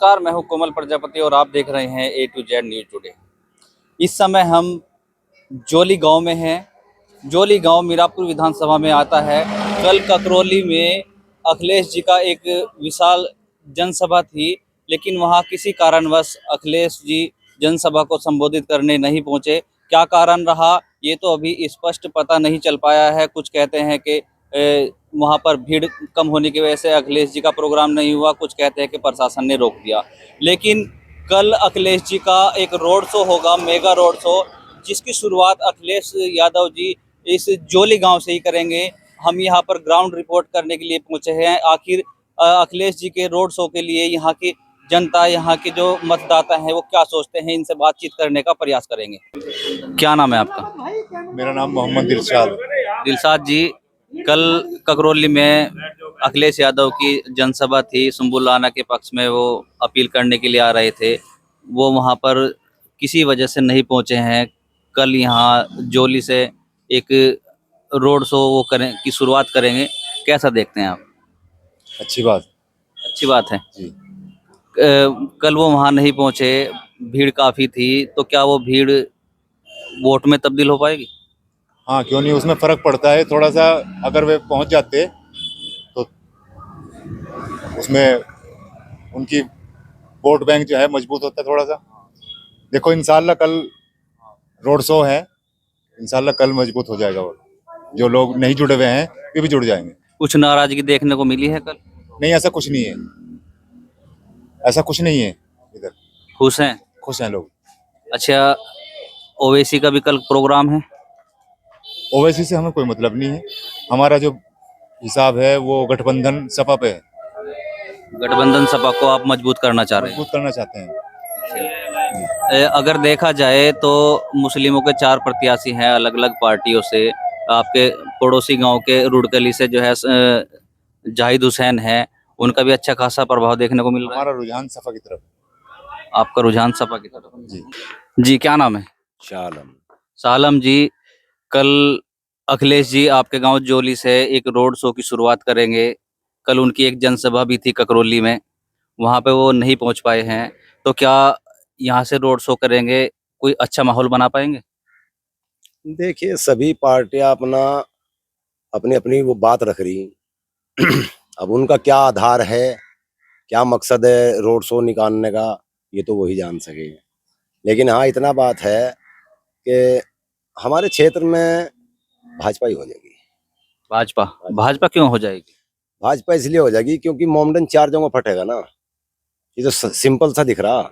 नमस्कार, मैं हूं कोमल प्रजापति और आप देख रहे हैं A to Z news today. इस समय हम जोली गांव में हैं। जोली गांव मीरापुर विधानसभा में आता है। कल ककरौली में अखिलेश जी का एक विशाल जनसभा थी, लेकिन वहां किसी कारणवश अखिलेश जी जनसभा को संबोधित करने नहीं पहुंचे। क्या कारण रहा ये तो अभी स्पष्ट पता नहीं चल पाया है। कुछ कहते हैं कि वहां पर भीड़ कम होने की वजह से अखिलेश जी का प्रोग्राम नहीं हुआ, कुछ कहते हैं कि प्रशासन ने रोक दिया। लेकिन कल अखिलेश जी का एक रोड शो होगा, मेगा रोड शो, जिसकी शुरुआत अखिलेश यादव जी इस जोली गांव से ही करेंगे। हम यहां पर ग्राउंड रिपोर्ट करने के लिए पहुंचे हैं। आखिर अखिलेश जी के रोड शो के लिए यहाँ की जनता, यहाँ के जो मतदाता हैं वो क्या सोचते हैं, इनसे बातचीत करने का प्रयास करेंगे। क्या नाम है आपका? मेरा नाम मोहम्मद दिलशाद। दिलशाद जी, कल ककरौली में अखिलेश यादव की जनसभा थी। सुंबुल राणा के पक्ष में वो अपील करने के लिए आ रहे थे। वो वहाँ पर किसी वजह से नहीं पहुँचे हैं। कल यहाँ जोली से एक रोड शो वो करें की शुरुआत करेंगे। कैसा देखते हैं आप? अच्छी बात। अच्छी बात है। जी। कल वो वहाँ नहीं पहुँचे, भीड़ काफ़ी थी, तो क्या वो भीड़ वोट में तब्दील हो पाएगी? हाँ, क्यों नहीं, उसमें फर्क पड़ता है थोड़ा सा। अगर वे पहुंच जाते तो उसमें उनकी वोट बैंक जो है मजबूत होता है थोड़ा सा। देखो, इंशाल्लाह कल रोड शो है, इंशाल्लाह कल मजबूत हो जाएगा। और जो लोग नहीं जुड़े हुए हैं वे भी जुड़ जाएंगे। कुछ नाराजगी देखने को मिली है कल? नहीं, ऐसा कुछ नहीं है, ऐसा कुछ नहीं है। इधर खुश हैं? खुश हैं लोग। अच्छा, ओवैसी का भी कल प्रोग्राम है? ओवैसी से हमें कोई मतलब नहीं है। हमारा जो हिसाब है वो गठबंधन सपा पे है। गठबंधन सपा को आप मजबूत करना चाह रहे हैं? मजबूत करना चाहते हैं। अगर देखा जाए तो मुस्लिमों के 4 प्रत्याशी हैं अलग अलग पार्टियों से। आपके पड़ोसी गांव के रुड़कली से जो है जाहिद हुसैन है, उनका भी अच्छा खासा प्रभाव देखने को मिल रहा है। हमारा रुझान सपा की तरफ। आपका रुझान सपा की तरफ? जी। जी, क्या नाम है? शालम। सालम जी, कल अखिलेश जी आपके गांव जोली से एक रोड शो की शुरुआत करेंगे। कल उनकी एक जनसभा भी थी ककरौली में, वहां पे वो नहीं पहुंच पाए हैं। तो क्या यहाँ से रोड शो करेंगे, कोई अच्छा माहौल बना पाएंगे? देखिए, सभी पार्टियां अपना अपनी अपनी वो बात रख रही। अब उनका क्या आधार है, क्या मकसद है रोड शो निकालने का, ये तो वही जान सके। लेकिन हाँ, इतना बात है कि हमारे क्षेत्र में भाजपा ही हो जाएगी। भाजपा? भाजपा क्यों हो जाएगी? भाजपा इसलिए हो जाएगी क्योंकि मोमडन 4 जगहों फटेगा ना। ये तो सिंपल सा दिख रहा।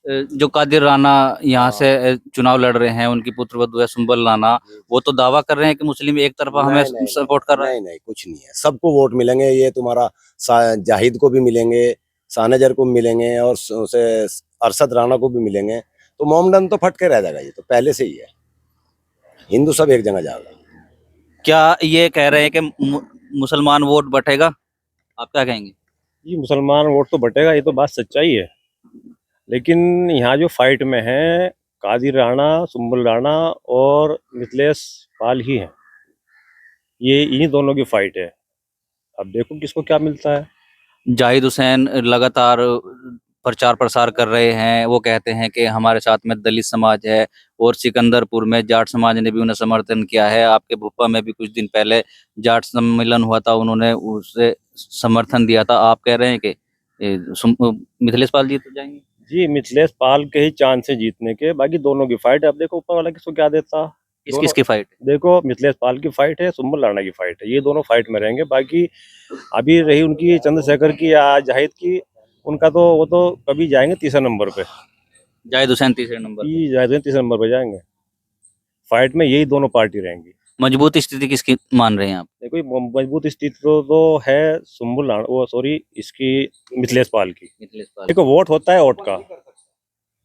जो कादिर राणा यहाँ से चुनाव लड़ रहे हैं, उनकी पुत्रवधू है सुंबल राणा, वो तो दावा कर रहे हैं कि मुस्लिम एक तरफा हमें नहीं, नहीं, सपोर्ट कर रहा है। नहीं नहीं, कुछ नहीं है। सबको वोट मिलेंगे। ये तुम्हारा जाहिद को भी मिलेंगे, सानेजर को भी मिलेंगे, और उसे अरशद राणा को भी मिलेंगे। तो मोमडन तो फट के रह जाएगा। ये तो पहले से ही है। हिंदू सब एक जगह जाएगा। क्या ये कह रहे हैं कि मुसलमान वोट बटेगा? आप क्या कहेंगे? ये मुसलमान वोट तो बटेगा, ये तो बात सच्चाई है। लेकिन यहाँ जो फाइट में है, कादिर राणा, सुंबल राणा और मिथिलेश पाल ही हैं। ये इन्हीं दोनों की फाइट है। अब देखो किसको क्या मिलता है। जाहिद हुसैन लगातार प्रचार प्रसार कर रहे हैं। वो कहते हैं कि हमारे साथ में दलित समाज है, और सिकंदरपुर में जाट समाज ने भी उन्हें समर्थन किया है। आपके भुप्पा में भी कुछ दिन पहले जाट सम्मेलन हुआ था, उन्होंने उसे समर्थन दिया था। आप कह रहे हैं कि मिथिलेश पाल जीत जाएंगे? जी, मिथिलेश पाल के ही चांस है जीतने के। बाकी दोनों की फाइट है। अब देखो ऊपर वाला किसको क्या देता। किस किस की फाइट? देखो, मिथिलेश पाल की फाइट है, सुंबल राणा की फाइट है। ये दोनों फाइट में रहेंगे। बाकी अभी रही उनकी चंद्रशेखर की या जाहिद की, उनका तो वो तो कभी जाएंगे तीसरे नंबर पे। जाहिद हुसैन तीसरे नंबर? जाहिद तीसरे नंबर पे जाएंगे। फाइट में यही दोनों पार्टी रहेंगी। मजबूत स्थिति किसकी मान रहे हैं आप? देखो, मजबूत स्थिति तो है सुंबुल राणा, वो सॉरी, इसकी मिथिलेश पाल की। मिथिलेश पाल। देखो, वोट होता है वोट का,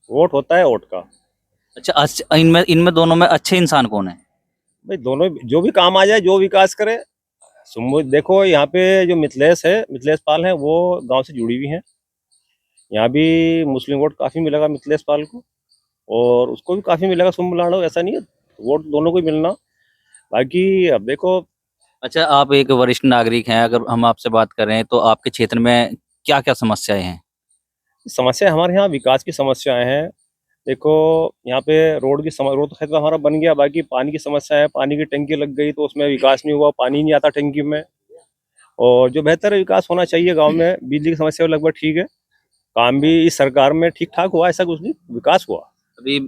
वोट होता है वोट का। अच्छा, इनमें इनमें दोनों में अच्छे इंसान कौन है? भाई दोनों जो भी काम आ जाए, जो विकास करे। देखो, यहाँ पे जो मिथिलेश है, मिथिलेश पाल है, वो गांव से जुड़ी हुई है। यहाँ भी मुस्लिम वोट काफी मिलेगा मिथिलेश पाल को, और उसको भी काफी मिलेगा सुंबुल राणा को। ऐसा नहीं है, वोट दोनों को ही मिलना। बाकी अब देखो। अच्छा, आप एक वरिष्ठ नागरिक हैं, अगर हम आपसे बात करें तो आपके क्षेत्र में क्या क्या समस्याएं हैं? समस्या हमारे यहाँ विकास की समस्याएं हैं। देखो यहाँ पे रोड तो खैर हमारा बन गया, बाकी पानी की समस्या है। पानी की टंकी लग गई तो उसमें विकास नहीं हुआ, पानी नहीं आता टंकी में। और जो बेहतर विकास होना चाहिए गांव में, बिजली की समस्या लगभग ठीक है। काम भी इस सरकार में ठीक ठाक हुआ, ऐसा कुछ नहीं, विकास हुआ। अभी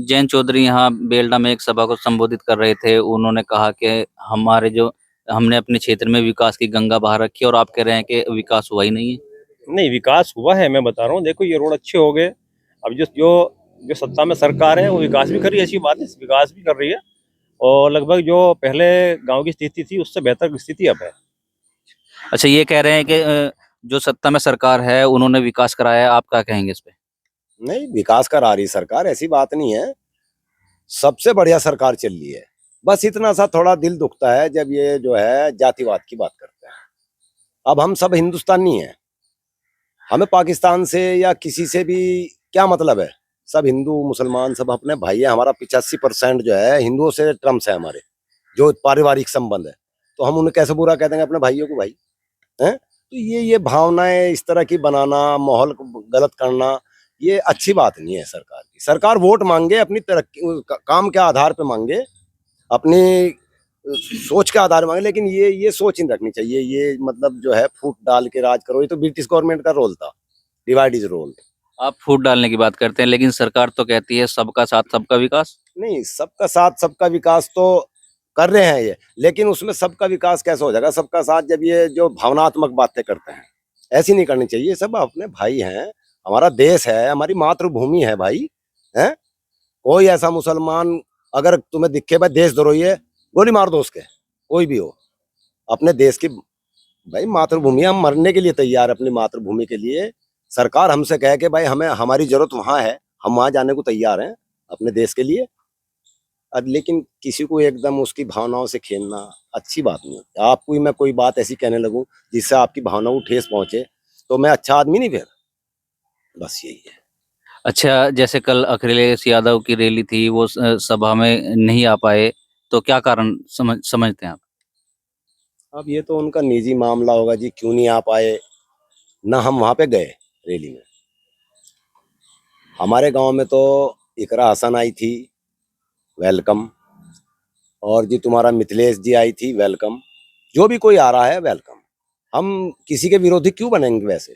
जयंत चौधरी यहाँ बेलडा में एक सभा को संबोधित कर रहे थे। उन्होंने कहा कि हमने अपने क्षेत्र में विकास की गंगा बहा रखी है, और आप कह रहे हैं कि विकास हुआ ही नहीं है। नहीं, विकास हुआ है, मैं बता रहा हूँ। देखो ये रोड अच्छे हो गए। अब जो जो जो सत्ता में सरकार है वो विकास भी कर रही है, अच्छी बात है, विकास भी कर रही है। और लगभग जो पहले गांव की स्थिति थी उससे बेहतर स्थिति अब है। अच्छा, ये कह रहे हैं कि जो सत्ता में सरकार है उन्होंने विकास कराया है, आप क्या कहेंगे इस पे? नहीं, विकास करा रही सरकार, ऐसी बात नहीं है। सबसे बढ़िया सरकार चल रही है। बस इतना सा थोड़ा दिल दुखता है जब ये जो है जातिवाद की बात करते हैं। अब हम सब हिंदुस्तानी हैं, हमें पाकिस्तान से या किसी से भी क्या मतलब है। सब हिंदू मुसलमान सब अपने भाई है। हमारा 85% जो है हिंदुओं से टर्म्स है हमारे, जो पारिवारिक संबंध है। तो हम उन्हें कैसे बुरा कह देंगे अपने भाइयों को भाई, हैं? तो ये भावनाएं इस तरह की बनाना, माहौल को गलत करना, ये अच्छी बात नहीं है सरकार की। सरकार वोट मांगे अपनी तरक्की काम के आधार पे मांगे, अपनी सोच के आधार मांगे, लेकिन ये सोच नहीं रखनी चाहिए। ये मतलब जो है फूट डाल के राज करो, ये तो ब्रिटिश गवर्नमेंट का रोल था, डिवाइड इज रोल। आप फूट डालने की बात करते हैं, लेकिन सरकार तो कहती है सबका साथ सबका विकास। नहीं, सबका साथ सबका विकास तो कर रहे हैं ये, लेकिन उसमें सबका विकास कैसे हो जाएगा सबका साथ, जब ये जो भावनात्मक बातें करते हैं, ऐसी नहीं करनी चाहिए। सब अपने भाई हैं, हमारा देश है, हमारी मातृभूमि है भाई, हैं? कोई ऐसा मुसलमान अगर तुम्हें दिखे भाई देशद्रोही है, गोली मार दो उसके, कोई भी हो। अपने देश की भाई मातृभूमि, हम मरने के लिए तैयार है अपनी मातृभूमि के लिए। सरकार हमसे कहे कि भाई हमें हमारी जरूरत वहां है, हम वहां जाने को तैयार हैं अपने देश के लिए। अब लेकिन किसी को एकदम उसकी भावनाओं से खेलना अच्छी बात नहीं है। आपको ही मैं कोई बात ऐसी कहने लगूं जिससे आपकी भावनाओं को ठेस पहुंचे, तो मैं अच्छा आदमी नहीं फिर। बस यही है। अच्छा, जैसे कल अखिलेश यादव की रैली थी, वो सभा में नहीं आ पाए, तो क्या कारण समझते हैं आप? अब ये तो उनका निजी मामला होगा जी, क्यों नहीं आ पाए। ना हम वहां पे गए रैली में। हमारे गांव में तो इकरा हसन आई थी, वेलकम। और जी तुम्हारा मिथिलेश जी आई थी, वेलकम। जो भी कोई आ रहा है वेलकम। हम किसी के विरोधी क्यों बनेंगे वैसे।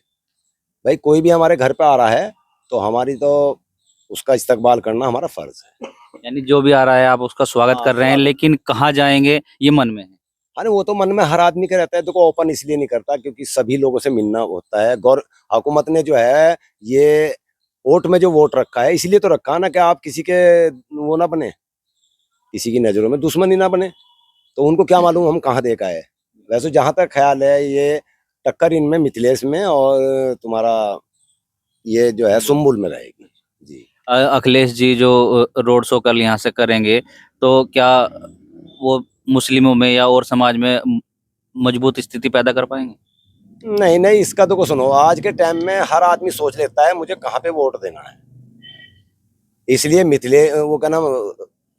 भाई कोई भी हमारे घर पे आ रहा है तो हमारी तो उसका इस्तकबाल करना हमारा फर्ज है। यानी जो भी आ रहा है आप उसका स्वागत हाँ, कर रहे हैं, स्वागत। लेकिन कहाँ जाएंगे ये मन में है। अरे वो तो मन में हर आदमी का रहता है। देखो ओपन इसलिए नहीं करता क्योंकि सभी लोगों से मिलना होता है। गौर हुकूमत ने जो है ये वोट में जो वोट रखा है, इसलिए तो रखा है ना कि आप किसी के वो ना बने, किसी की नजरों में दुश्मनी ना बने। तो उनको क्या मालूम हम कहाँ देखा है। वैसे जहां तक ख्याल है ये टक्कर इनमें मिथिलेश में और तुम्हारा ये जो है सुम्बुल में रहेगी जी। अखिलेश जी जो रोड शो कल यहाँ से करेंगे, तो क्या वो मुस्लिमों में या और समाज में मजबूत स्थिति पैदा कर पाएंगे? नहीं नहीं, इसका तो को सुनो, आज के टाइम में हर आदमी सोच लेता है मुझे कहाँ पे वोट देना है। इसलिए मिथिले वो क्या नाम,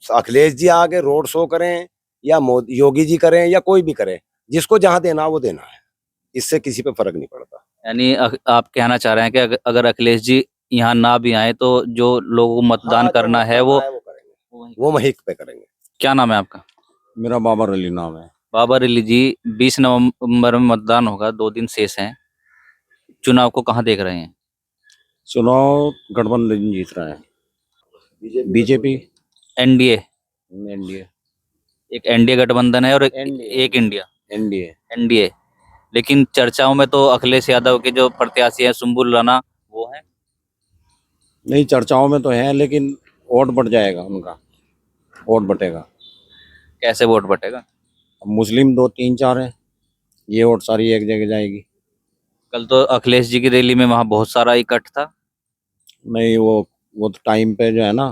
अखिलेश जी आगे रोड शो करें या मोदी योगी जी करें या कोई भी करे, जिसको जहां देना वो देना है। इससे किसी पे फर्क नहीं पड़ता। यानी आप कहना चाह रहे हैं कि अगर अखिलेश जी यहाँ ना भी आए तो जो लोगों को मतदान हाँ, जो करना है करना वो है वो करेंगे, वो महिक पे करेंगे। क्या नाम है आपका? मेरा बाबर अली नाम है। बाबर अली जी, 20 नवंबर में मतदान होगा, 2 दिन शेष हैं। चुनाव को कहाँ देख रहे हैं? चुनाव गठबंधन जीत रहा है, बीजेपी एनडीए? एनडीए एक एनडीए गठबंधन है और NDA एक इंडिया एनडीए। एनडीए। लेकिन चर्चाओं में तो अखिलेश यादव के जो प्रत्याशी हैं सुम्बुल राणा, वो है। नहीं, चर्चाओं में तो है लेकिन वोट बढ़ जाएगा उनका, वोट बटेगा। कैसे वोट बटेगा? अब मुस्लिम 2 3 4 हैं, ये वोट सारी एक जगह जाएगी। कल तो अखिलेश जी की रैली में वहां बहुत सारा इकट्ठ था। नहीं, वो तो टाइम पे जो है ना,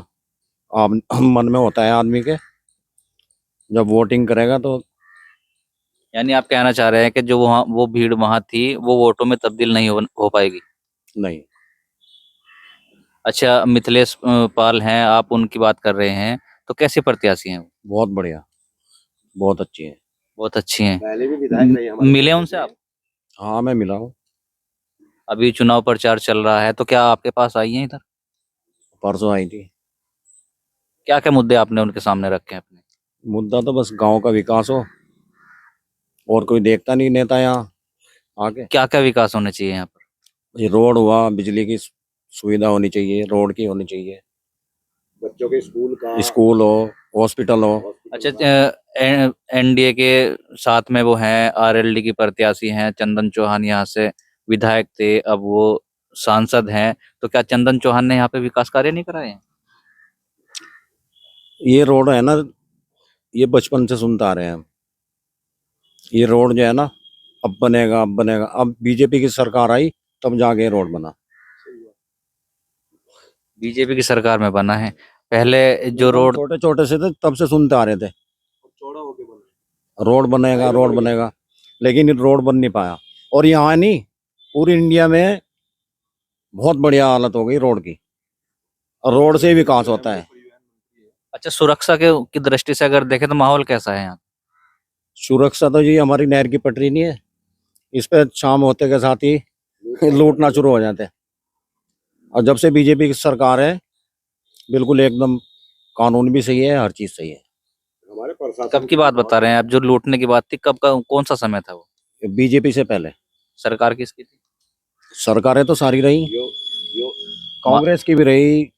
आप मन में होता है आदमी के, जब वोटिंग करेगा तो। यानी आप कहना चाह रहे हैं कि जो वहाँ वो भीड़ वहां थी वो वोटों में तब्दील नहीं हो पाएगी। नहीं, अच्छा, मिथिलेश पाल हैं, आप उनकी बात कर रहे हैं, तो कैसे प्रत्याशी हैं वो? बहुत बढ़िया, बहुत अच्छी है। बहुत अच्छी हैं। पहले भी विधायक रही हमारे मिले देश उनसे में। आप? हाँ, मैं मिला हूँ। अभी चुनाव प्रचार चल रहा है, तो क्या आपके पास आई हैं इधर? परसों आई थी। क्या क्या मुद्दे आपने उनके सामने रखे हैं अपने? मुद्दा तो बस गांव का विकास हो, और कोई देखता नहीं नेता यहाँ आके। क्या क्या विकास होने चाहिए यहाँ पर? ये रोड हुआ, बिजली की सुविधा होनी चाहिए, रोड की होनी चाहिए, बच्चों के स्कूल का स्कूल हो, हॉस्पिटल हो। अच्छा, एनडीए के साथ में वो हैं, आरएलडी की प्रत्याशी हैं चंदन चौहान, यहाँ से विधायक थे, अब वो सांसद हैं। तो क्या चंदन चौहान ने यहाँ पे विकास कार्य नहीं कराए हैं? ये रोड है ना, ये बचपन से सुनता आ रहे हैं हम। ये रोड जो है ना, अब बनेगा, अब बनेगा। अब बीजेपी की सरकार आई तब जाके ये रोड बना। बीजेपी की सरकार में बना है, पहले जो रोड छोटे छोटे से थे तब से सुनते आ रहे थे, रोड बनेगा, रोड बनेगा, लेकिन ये रोड बन नहीं पाया। और यहाँ नहीं, पूरी इंडिया में बहुत बढ़िया हालत हो गई रोड की, और रोड से ही विकास होता है। अच्छा, सुरक्षा के की दृष्टि से अगर देखें तो माहौल कैसा है यहाँ? सुरक्षा तो जी हमारी नहर की पटरी नहीं है, इस पे शाम होते के साथ ही लूटना शुरू हो जाते हैं। और जब से बीजेपी की सरकार है, बिल्कुल एकदम कानून भी सही है, हर चीज सही है। हमारे प्रशासन कब की बात बता रहे हैं आप, जो लूटने की बात थी, कब का, कौन सा समय था वो? बीजेपी से पहले सरकार किसकी थी? सरकारें तो सारी रही, जो जो कांग्रेस की भी रही,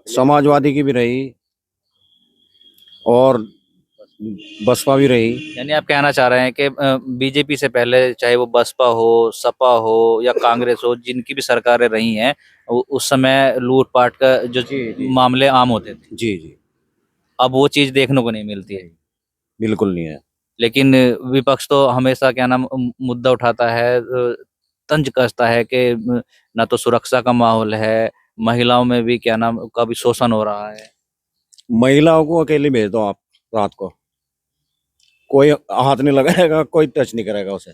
समाजवादी की भी रही, और बसपा भी रही। यानी आप कहना चाह रहे हैं कि बीजेपी से पहले चाहे वो बसपा हो, सपा हो या कांग्रेस हो, जिनकी भी सरकारें रही हैं, उस समय लूटपाट का जो जी। मामले आम होते थे। जी जी, अब वो चीज देखने को नहीं मिलती है। बिल्कुल नहीं है। लेकिन विपक्ष तो हमेशा क्या नाम मुद्दा उठाता है, तंज कसता है कि ना तो सुरक्षा का माहौल है, महिलाओं में भी क्या नाम का भी शोषण हो रहा है। महिलाओं को अकेले भेज दो आप रात को, कोई हाथ नहीं लगाएगा, कोई टच नहीं करेगा उसे।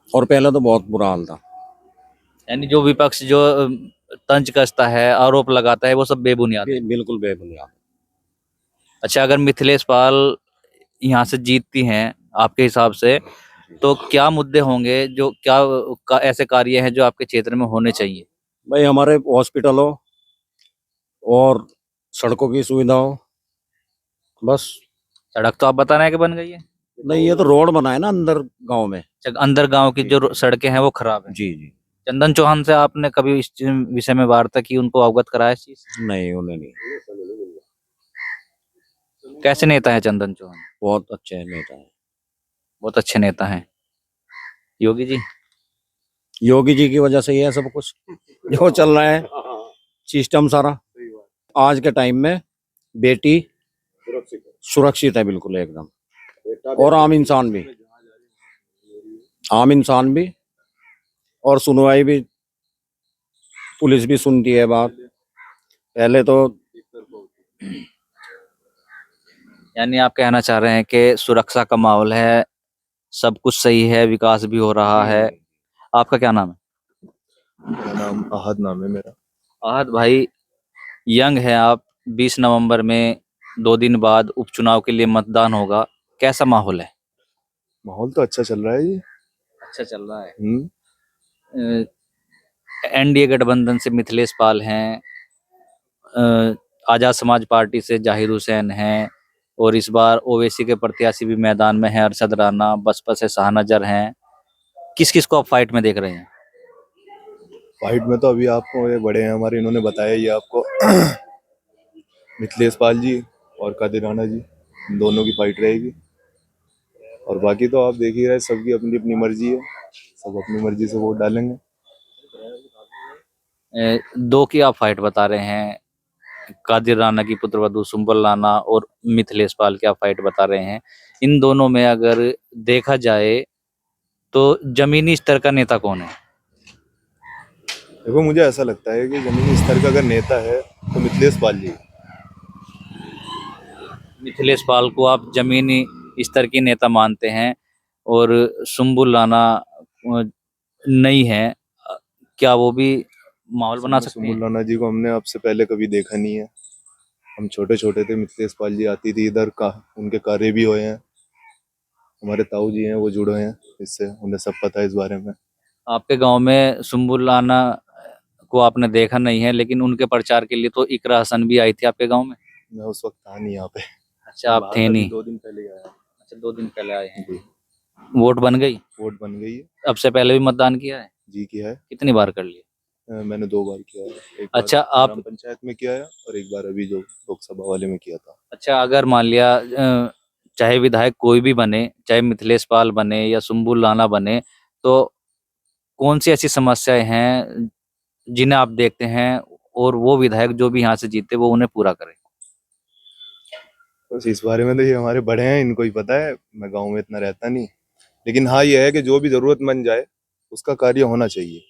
और पहले तो बहुत बुरा हाल था। यानी जो विपक्ष जो तंज कसता है, आरोप लगाता है, वो सब बेबुनियाद है। बिल्कुल बेबुनियाद। अच्छा, अगर मिथिलेश पाल यहाँ से जीतती हैं आपके हिसाब से, तो क्या मुद्दे होंगे, जो क्या ऐसे कार्य हैं जो आपके क्षेत्र में होने चाहिए? भाई हमारे हॉस्पिटल हो, और सड़कों की सुविधा हो, बस। सड़क तो आप बता रहे हैं कि बन गई है। नहीं, ये तो रोड बना है ना अंदर गांव में। अच्छा, अंदर गांव की जो सड़कें हैं वो खराब है। जी जी। चंदन चौहान से आपने कभी इस विषय में वार्ता की, उनको अवगत कराया इस चीज से? नहीं, उन्हें नहीं। कैसे नेता है चंदन चौहान? बहुत अच्छे नेता है। बहुत अच्छे नेता हैं। योगी जी? योगी जी की वजह से ही है सब कुछ जो चल रहा है, सिस्टम सारा। आज के टाइम में बेटी सुरक्षित है बिल्कुल एकदम, और आम इंसान भी, आम इंसान भी, और सुनवाई भी, पुलिस भी सुनती है बात। पहले तो यानी आप कहना चाह रहे हैं कि सुरक्षा का माहौल है, सब कुछ सही है, विकास भी हो रहा है। आपका क्या नाम है? मेरा नाम आहद नाम है मेरा। आहत भाई, यंग है आप, 20 नवंबर में 2 दिन बाद उपचुनाव के लिए मतदान होगा, कैसा माहौल है? माहौल तो अच्छा चल रहा है जी। अच्छा चल रहा है। हम्म। एनडीए गठबंधन से मिथिलेश पाल हैं, आजाद समाज पार्टी से जाहिर हुसैन हैं, और इस बार ओवैसी के प्रत्याशी भी मैदान में हैं, अरशद राणा, बसपा से शाहनजर हैं। किस किस को आप फाइट में देख रहे हैं? फाइट में तो अभी आपको ये बड़े हैं हमारे, इन्होंने बताया ये आपको मिथिलेश पाल जी और कादिर राणा जी, इन दोनों की फाइट रहेगी। और बाकी तो आप देख ही रहे, सबकी अपनी अपनी मर्जी है, सब अपनी मर्जी से वोट डालेंगे। दो की आप फाइट बता रहे हैं, कादिर राणा की पुत्रवधू सुंबल राणा और मिथिलेश पाल की आप फाइट बता रहे हैं। इन दोनों में अगर देखा जाए तो जमीनी स्तर का नेता कौन है? देखो मुझे ऐसा लगता है कि जमीनी स्तर का अगर नेता है तो मिथिलेश पाल जी। मिथिलेश पाल को आप जमीनी स्तर की नेता मानते हैं, और सुंबुल राणा नहीं है, क्या वो भी माहौल बना सकते सुंबुल हैं? राणा जी को हमने आपसे पहले कभी देखा नहीं है, हम छोटे छोटे थे, मिथिलेश पाल जी आती थी इधर का, उनके कार्य भी हुए हैं, हमारे ताऊ जी हैं वो जुड़े हैं इससे, उन्हें सब पता है इस बारे में। आपके गांव में सुम्बुल राणा को आपने देखा नहीं है, लेकिन उनके प्रचार के लिए तो इकरा हसन भी आई थी आपके गांव में। मैं उस वक्त था नहीं यहाँ पे। अच्छा, आप थे नहीं। 2 दिन पहले ही आया। अच्छा, 2 दिन पहले आए हैं। जी। वोट बन गई? वोट बन गई है। अब से पहले भी मतदान किया है? जी किया है। कितनी बार कर लिया? मैंने 2 बार किया है। एक बार अच्छा, आप ग्राम पंचायत में किया है और एक बार अभी जो लोकसभा वाले में किया था। अच्छा, अगर मान लिया चाहे विधायक कोई भी बने, चाहे मिथिलेश पाल बने या सुम्बुल राणा बने, तो कौन सी ऐसी समस्याएं हैं जिन्हें आप देखते हैं और वो विधायक जो भी यहाँ से जीते वो उन्हें पूरा करे? बस इस बारे में तो ये हमारे बड़े हैं, इनको ही पता है। मैं गाँव में इतना रहता नहीं, लेकिन हाँ ये है कि जो भी जरूरत बन जाए उसका कार्य होना चाहिए।